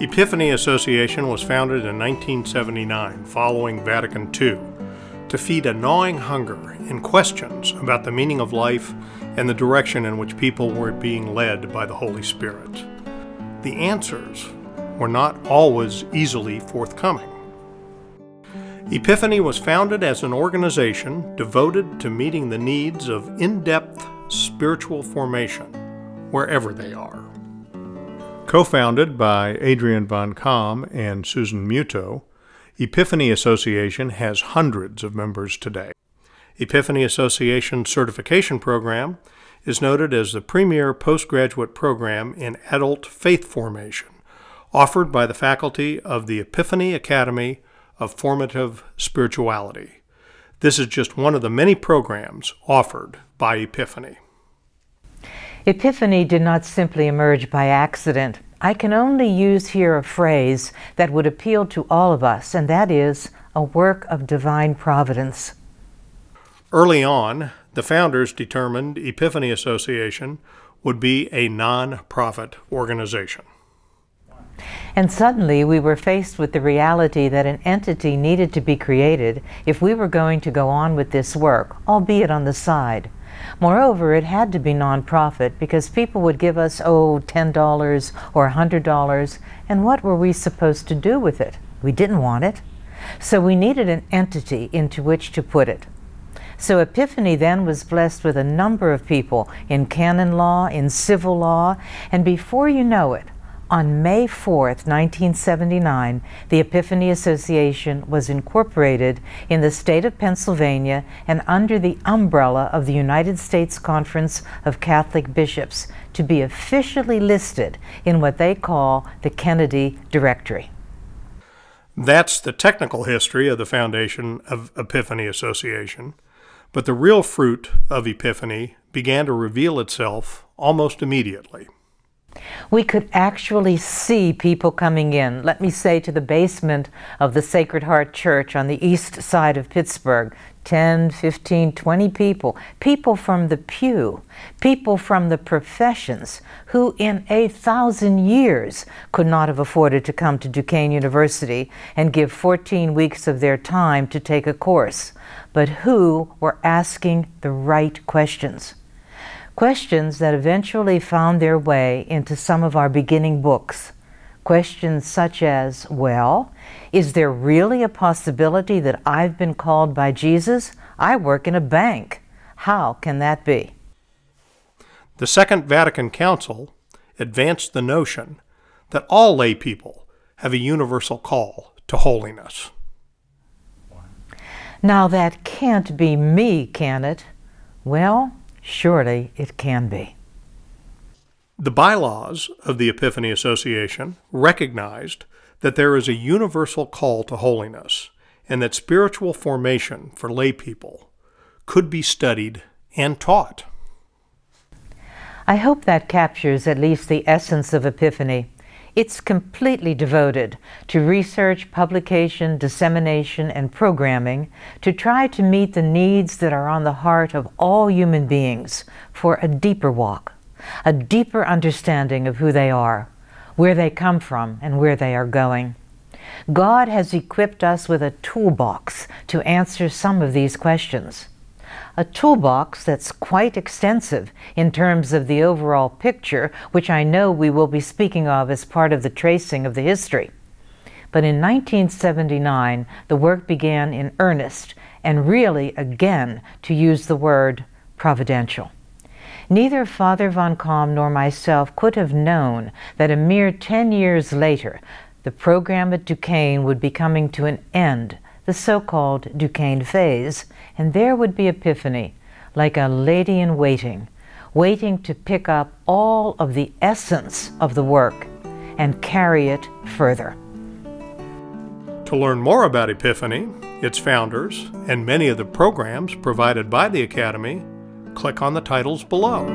Epiphany Association was founded in 1979 following Vatican II to feed a gnawing hunger and questions about the meaning of life and the direction in which people were being led by the Holy Spirit. The answers were not always easily forthcoming. Epiphany was founded as an organization devoted to meeting the needs of in-depth spiritual formation wherever they are. Co-founded by Adrian van Kaam and Susan Muto, Epiphany Association has hundreds of members today. Epiphany Association certification program is noted as the premier postgraduate program in adult faith formation, offered by the faculty of the Epiphany Academy of Formative Spirituality. This is just one of the many programs offered by Epiphany. Epiphany did not simply emerge by accident. I can only use here a phrase that would appeal to all of us, and that is a work of divine providence. Early on, the founders determined Epiphany Association would be a non-profit organization. And suddenly we were faced with the reality that an entity needed to be created if we were going to go on with this work, albeit on the side. Moreover, it had to be nonprofit because people would give us, $10 or $100, and what were we supposed to do with it? We didn't want it. So we needed an entity into which to put it. So Epiphany then was blessed with a number of people in canon law, in civil law, and before you know it, on May 4th, 1979, the Epiphany Association was incorporated in the state of Pennsylvania and under the umbrella of the United States Conference of Catholic Bishops to be officially listed in what they call the Kennedy Directory. That's the technical history of the foundation of Epiphany Association, but the real fruit of Epiphany began to reveal itself almost immediately. We could actually see people coming in, let me say to the basement of the Sacred Heart Church on the east side of Pittsburgh, 10, 15, 20 people, people from the pew, people from the professions who in 1,000 years could not have afforded to come to Duquesne University and give 14 weeks of their time to take a course, but who were asking the right questions. Questions that eventually found their way into some of our beginning books. Questions such as, well, is there really a possibility that I've been called by Jesus? I work in a bank. How can that be? The Second Vatican Council advanced the notion that all lay people have a universal call to holiness. Now that can't be me, can it? Well, surely it can be. The bylaws of the Epiphany Association recognized that there is a universal call to holiness and that spiritual formation for lay people could be studied and taught. I hope that captures at least the essence of Epiphany. It's completely devoted to research, publication, dissemination, and programming to try to meet the needs that are on the heart of all human beings for a deeper walk, a deeper understanding of who they are, where they come from, and where they are going. God has equipped us with a toolbox to answer some of these questions. A toolbox that's quite extensive in terms of the overall picture, which I know we will be speaking of as part of the tracing of the history. But in 1979, the work began in earnest, and really, again, to use the word providential. Neither Father van Kaam nor myself could have known that a mere 10 years later, the program at Duquesne would be coming to an end, the so-called Duquesne phase, and there would be Epiphany, like a lady in waiting, waiting to pick up all of the essence of the work and carry it further. To learn more about Epiphany, its founders, and many of the programs provided by the Academy, click on the titles below.